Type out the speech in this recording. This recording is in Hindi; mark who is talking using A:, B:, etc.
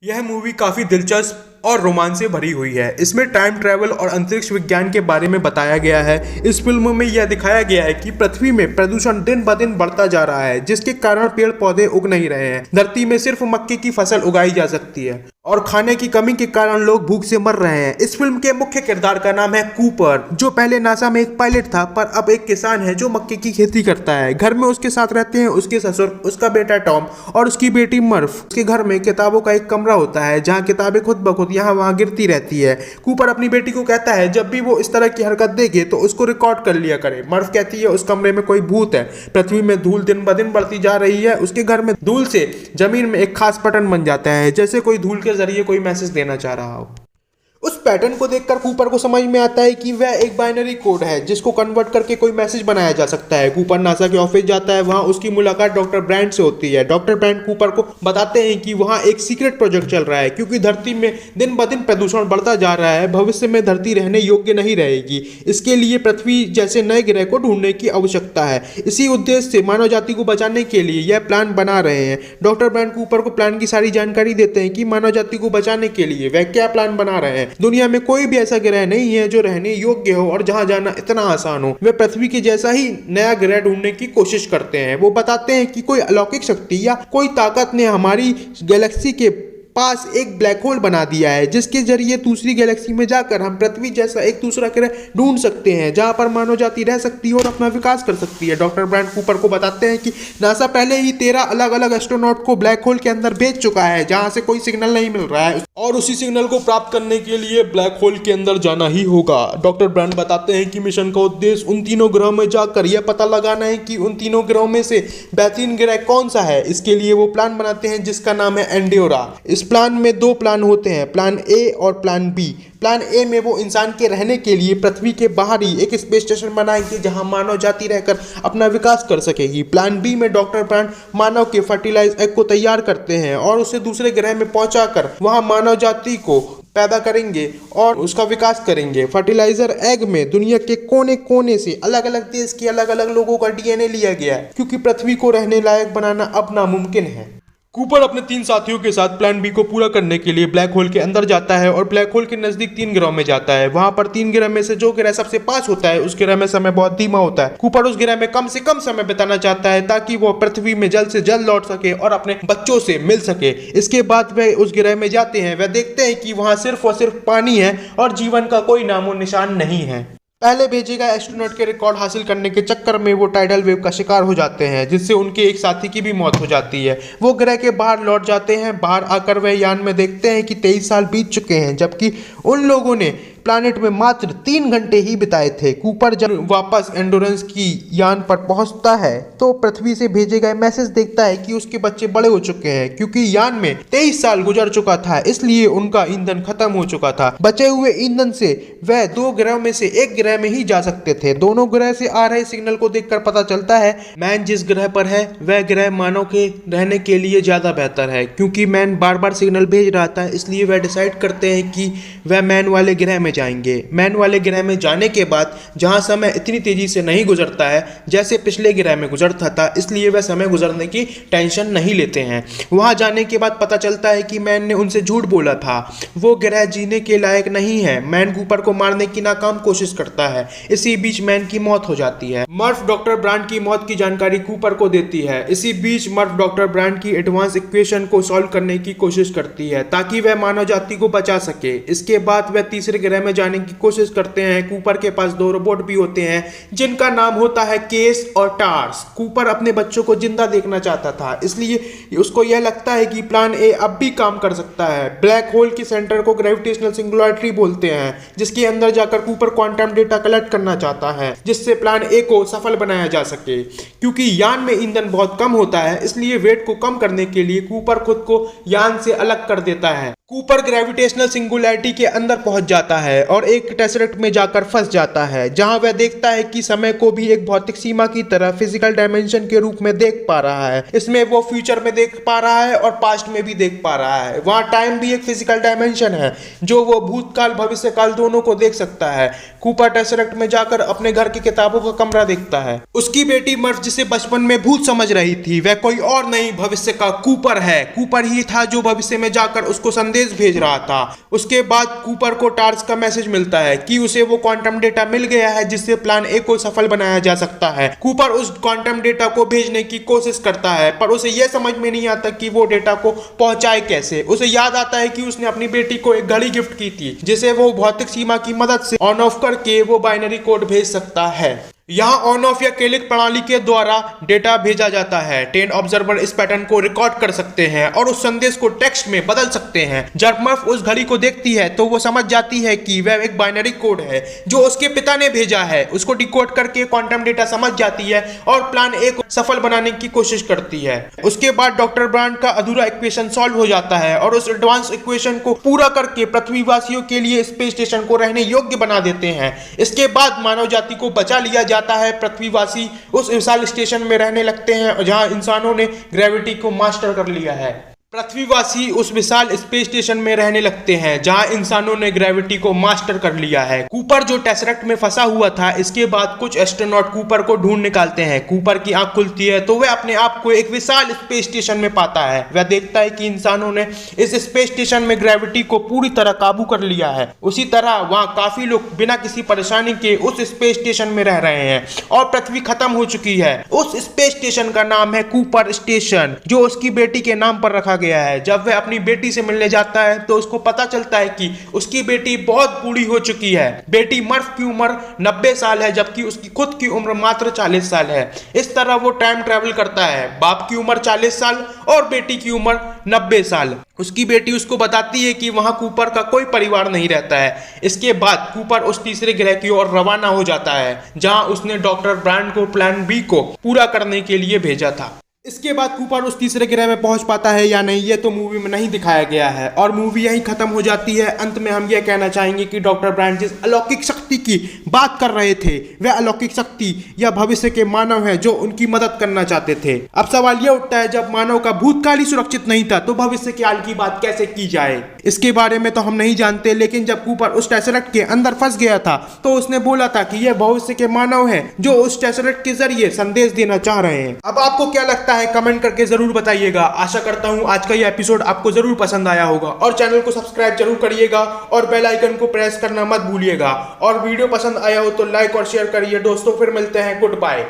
A: यह मूवी काफी दिलचस्प और रोमांच से भरी हुई है। इसमें टाइम ट्रैवल और अंतरिक्ष विज्ञान के बारे में बताया गया है। इस फिल्म में यह दिखाया गया है कि पृथ्वी में प्रदूषण दिन ब दिन बढ़ता जा रहा है, जिसके कारण पेड़ पौधे उग नहीं रहे हैं। धरती में सिर्फ मक्के की फसल उगाई जा सकती है और खाने की कमी के कारण लोग भूख से मर रहे हैं। इस फिल्म के मुख्य किरदार का नाम है कूपर, जो पहले नासा में एक पायलट था, पर अब एक किसान है जो मक्के की खेती करता है। घर में उसके साथ रहते हैं उसके ससुर, उसका बेटा टॉम और उसकी बेटी मर्फ। उसके घर में किताबों का एक कमरा होता है जहाँ किताबें खुद ब खुद यहाँ वहाँ गिरती रहती है। कूपर अपनी बेटी को कहता है जब भी वो इस तरह की हरकत देखे तो उसको रिकॉर्ड कर लिया करे। मर्फ कहती है उस कमरे में कोई भूत है। पृथ्वी में धूल दिन ब दिन बढ़ती जा रही है। उसके घर में धूल से जमीन में एक खास बटन बन जाता है, जैसे कोई धूल के जरिए कोई मैसेज देना चाह रहा हो। उस पैटर्न को देखकर कूपर को समझ में आता है कि वह एक बाइनरी कोड है जिसको कन्वर्ट करके कोई मैसेज बनाया जा सकता है। कूपर नासा के ऑफिस जाता है। वहां उसकी मुलाकात डॉक्टर ब्रांड से होती है। डॉक्टर ब्रांड कूपर को बताते हैं कि वहां एक सीक्रेट प्रोजेक्ट चल रहा है, क्योंकि धरती में दिन ब दिन प्रदूषण बढ़ता जा रहा है। भविष्य में धरती रहने योग्य नहीं रहेगी। इसके लिए पृथ्वी जैसे नए ग्रह को ढूंढने की आवश्यकता है। इसी उद्देश्य से मानव जाति को बचाने के लिए यह प्लान बना रहे हैं। डॉक्टर ब्रांड कूपर को प्लान की सारी जानकारी देते हैं कि मानव जाति को बचाने के लिए वह क्या प्लान बना रहे हैं। दुनिया में कोई भी ऐसा ग्रह नहीं है जो रहने योग्य हो और जहां जाना इतना आसान हो। वे पृथ्वी के जैसा ही नया ग्रह ढूंढने की कोशिश करते हैं। वो बताते हैं कि कोई अलौकिक शक्ति या कोई ताकत ने हमारी गैलेक्सी के पास एक ब्लैक होल बना दिया है, जिसके जरिए दूसरी गैलेक्सी में जाकर हम पृथ्वी जैसा एक दूसरा ग्रह ढूंढ सकते हैं जहां पर मानव जाति रह सकती है और अपना विकास कर सकती है। डॉक्टर ब्रांड कूपर को बताते हैं कि नासा पहले ही 13 अलग अलग एस्ट्रोनॉट को ब्लैक होल के अंदर भेज चुका है जहां से कोई सिग्नल नहीं मिल रहा है, और उसी सिग्नल को प्राप्त करने के लिए ब्लैक होल के अंदर जाना ही होगा। डॉक्टर ब्रांड बताते हैं कि मिशन का उद्देश्य उन तीनों ग्रहों में जाकर यह पता लगाना है कि उन तीनों ग्रहों में से बेहतरीन ग्रह कौन सा है। इसके लिए वो प्लान बनाते हैं जिसका नाम है एंडियोरा। इस प्लान में 2 प्लान होते हैं, प्लान ए और प्लान बी। प्लान ए में वो इंसान के रहने के लिए पृथ्वी के बाहर ही एक स्पेस स्टेशन बनाएंगे जहां मानव जाति रहकर अपना विकास कर सकेगी। प्लान बी में डॉक्टर ब्रांड मानव के फर्टिलाइज एग को तैयार करते हैं और उसे दूसरे ग्रह में पहुंचाकर वहां मानव जाति को पैदा करेंगे और उसका विकास करेंगे। फर्टिलाइजर एग में दुनिया के कोने कोने से अलग अलग देश के अलग अलग लोगों का डीएनए लिया गया है, क्योंकि पृथ्वी को रहने लायक बनाना अब नामुमकिन है। कूपर अपने 3 साथियों के साथ प्लान बी को पूरा करने के लिए ब्लैक होल के अंदर जाता है और ब्लैक होल के नजदीक 3 ग्रहों में जाता है। वहां पर 3 ग्रह में से जो ग्रह सबसे पास होता है उस ग्रह में समय बहुत धीमा होता है। कूपर उस ग्रह में कम से कम समय बिताना चाहता है ताकि वो पृथ्वी में जल्द से जल्द लौट सके और अपने बच्चों से मिल सके। इसके बाद वे उस ग्रह में जाते हैं। वे देखते हैं कि वहां सिर्फ और सिर्फ पानी है और जीवन का कोई नामो निशान नहीं है। पहले भेजे गए एस्ट्रोनॉट के रिकॉर्ड हासिल करने के चक्कर में वो टाइडल वेव का शिकार हो जाते हैं, जिससे उनके एक साथी की भी मौत हो जाती है। वो ग्रह के बाहर लौट जाते हैं। बाहर आकर वे यान में देखते हैं कि 23 साल बीत चुके हैं, जबकि उन लोगों ने प्लैनेट में मात्र 3 घंटे ही बिताए थे। कूपर जब वापस एंडोरेंस की यान पर पहुंचता है तो पृथ्वी से भेजे गए मैसेज देखता है कि उसके बच्चे बड़े हो चुके हैं, क्योंकि यान में 23 साल गुजर चुका था, इसलिए उनका ईंधन खत्म हो चुका था। बचे हुए ईंधन से वह 2 ग्रहों में से एक ग्रह में ही जा सकते थे। दोनों ग्रह से आ रहे सिग्नल को देखकर पता चलता है मैन जिस ग्रह पर है वह ग्रह मानव के रहने के लिए ज्यादा बेहतर है। क्योंकि मैन बार बार सिग्नल भेज रहा था, इसलिए वह डिसाइड करते हैं कि वह मैन वाले ग्रह में जाएंगे। मैन वाले ग्रह में जाने के बाद जहां समय इतनी तेजी से नहीं गुजरता है जैसे पिछले ग्रह में गुजरता था, इसलिए वह समय गुजरने की टेंशन नहीं लेते हैं। वहां जाने के बाद पता चलता है कि मैन ने उनसे झूठ बोला था। वो ग्रह जीने के लायक नहीं है। मैन कूपर को मारने की नाकाम कोशिश करता है। इसी बीच मैन की मौत हो जाती है। मर्फ डॉक्टर ब्रांड की मौत की जानकारी कूपर को देती है। इसी बीच मर्फ डॉक्टर ब्रांड की एडवांस इक्वेशन को सॉल्व करने की कोशिश करती है ताकि वह मानव जाति को बचा सके। इसके बाद वह तीसरे ग्रह में जाने की कोशिश करते हैं। कूपर के पास 2 रोबोट भी होते हैं जिनका नाम होता है केस और टार्स। कूपर अपने बच्चों को जिंदा देखना चाहता था, इसलिए उसको यह लगता है कि प्लान ए अब भी काम कर सकता है। ब्लैक होल के सेंटर को ग्रेविटेशनल सिंगुलरिटी बोलते हैं, जिसके अंदर जाकर कूपर क्वांटम डेटा कलेक्ट करना चाहता है जिससे प्लान ए को सफल बनाया जा सके। क्योंकि यान में ईंधन बहुत कम होता है, इसलिए वेट को कम करने के लिए कूपर खुद को यान से अलग कर देता है। कूपर ग्रेविटेशनल सिंगुलैरिटी के अंदर पहुंच जाता है और एक टेसरेक्ट में जाकर फंस जाता है, जहां वह देखता है कि समय को भी एक भौतिक सीमा की तरह फिजिकल डायमेंशन के रूप में देख पा रहा है। इसमें वो फ्यूचर में देख पा रहा है और पास्ट में भी देख पा रहा है। वहां टाइम भी एक फिजिकल डायमेंशन है जो वो भूतकाल भविष्यकाल दोनों को देख सकता है। कूपर टेसरेक्ट में जाकर अपने घर की किताबों का कमरा देखता है। उसकी बेटी मर्फ, जिसे बचपन में भूत समझ रही थी, वह कोई और नहीं भविष्य का कूपर है। कूपर ही था जो भविष्य में जाकर उसको संदेश भेज रहा था। उसके बाद कूपर को टार्स का मैसेज मिलता है कि उसे वो क्वांटम डेटा मिल गया है जिससे प्लान ए को सफल बनाया जा सकता है। कूपर उस क्वांटम डेटा को भेजने की कोशिश करता है, पर उसे यह समझ में नहीं आता कि वो डेटा को पहुंचाए कैसे। उसे याद आता है कि उसने अपनी बेटी को एक घड़ी गिफ्ट की थी जिसे वो भौतिक सीमा की मदद से ऑन ऑफ करके वो बाइनरी कोड भेज सकता है। यहाँ ऑन ऑफ या केलिक प्रणाली के द्वारा डेटा भेजा जाता है। 10 ऑब्जर्वर इस पैटर्न को रिकॉर्ड कर सकते हैं और उस संदेश को टेक्स्ट में बदल सकते हैं। जब मर्फ उस घड़ी को देखती है तो वो समझ जाती है कि वह एक बाइनरी कोड है जो उसके पिता ने भेजा है। उसको डिकोड करके क्वांटम डेटा समझ जाती है और प्लान ए को सफल बनाने की कोशिश करती है। उसके बाद डॉक्टर ब्रांड का अधूरा इक्वेशन सॉल्व हो जाता है और उस एडवांस इक्वेशन को पूरा करके पृथ्वीवासियों के लिए स्पेस स्टेशन को रहने योग्य बना देते हैं। इसके बाद मानव जाति को बचा लिया जाता है। पृथ्वीवासी उस विशाल स्टेशन में रहने लगते हैं जहां इंसानों ने ग्रेविटी को मास्टर कर लिया है। पृथ्वीवासी उस विशाल स्पेस स्टेशन में रहने लगते हैं जहां इंसानों ने ग्रेविटी को मास्टर कर लिया है। कूपर जो टेसरेक्ट में फंसा हुआ था, इसके बाद कुछ एस्ट्रोनॉट कूपर को ढूंढ निकालते हैं। कूपर की आंख खुलती है तो वह अपने आप को एक विशाल स्पेस स्टेशन में पाता है। वह देखता है कि इंसानों ने इस स्पेस स्टेशन में ग्रेविटी को पूरी तरह काबू कर लिया है। उसी तरह वहां काफी लोग बिना किसी परेशानी के उस स्पेस स्टेशन में रह रहे हैं और पृथ्वी खत्म हो चुकी है। उस स्पेस स्टेशन का नाम है कूपर स्टेशन, जो उसकी बेटी के नाम पर रखा गया है। जब वह अपनी बेटी से मिलने जाता है तो उसको पता चलता है कि उसकी बेटी बहुत बूढ़ी हो चुकी है। बेटी मर्फ की उम्र 90 साल है जबकि उसकी खुद की उम्र मात्र 40 साल है। इस तरह वो टाइम ट्रेवल करता है। बाप की उम्र 40 साल और बेटी की उम्र 90 साल। उसकी बेटी उसको बताती है कि वहां कूपर का कोई परिवार नहीं रहता है। इसके बाद कूपर उस तीसरे ग्रह की ओर रवाना हो जाता है जहां उसने डॉक्टर ब्रांड को प्लान बी को पूरा करने के लिए भेजा था। इसके बाद कूपर उस तीसरे ग्रह में पहुंच पाता है या नहीं, ये तो मूवी में नहीं दिखाया गया है और मूवी यहीं खत्म हो जाती है। अंत में हम ये कहना चाहेंगे कि डॉक्टर ब्रांड जिस अलौकिक शक्ति की बात कर रहे थे वह अलौकिक शक्ति या भविष्य के मानव है जो उनकी मदद करना चाहते थे। अब सवाल यह उठता है, जब मानव का भूतकाल ही सुरक्षित नहीं था तो भविष्य के काल की बात कैसे की जाए? इसके बारे में तो हम नहीं जानते, लेकिन जब कूपर उस टेसरेक्ट के अंदर फंस गया था तो उसने बोला था कि यह भविष्य के मानव है जो उस टेसरेक्ट के जरिए संदेश देना चाह रहे हैं। अब आपको क्या लगता है कमेंट करके जरूर बताइएगा। आशा करता हूं आज का ये एपिसोड आपको जरूर पसंद आया होगा और चैनल को सब्सक्राइब जरूर करिएगा और बेल आइकन को प्रेस करना मत भूलिएगा। और वीडियो पसंद आया हो तो लाइक और शेयर करिए दोस्तों। फिर मिलते हैं, गुड बाय।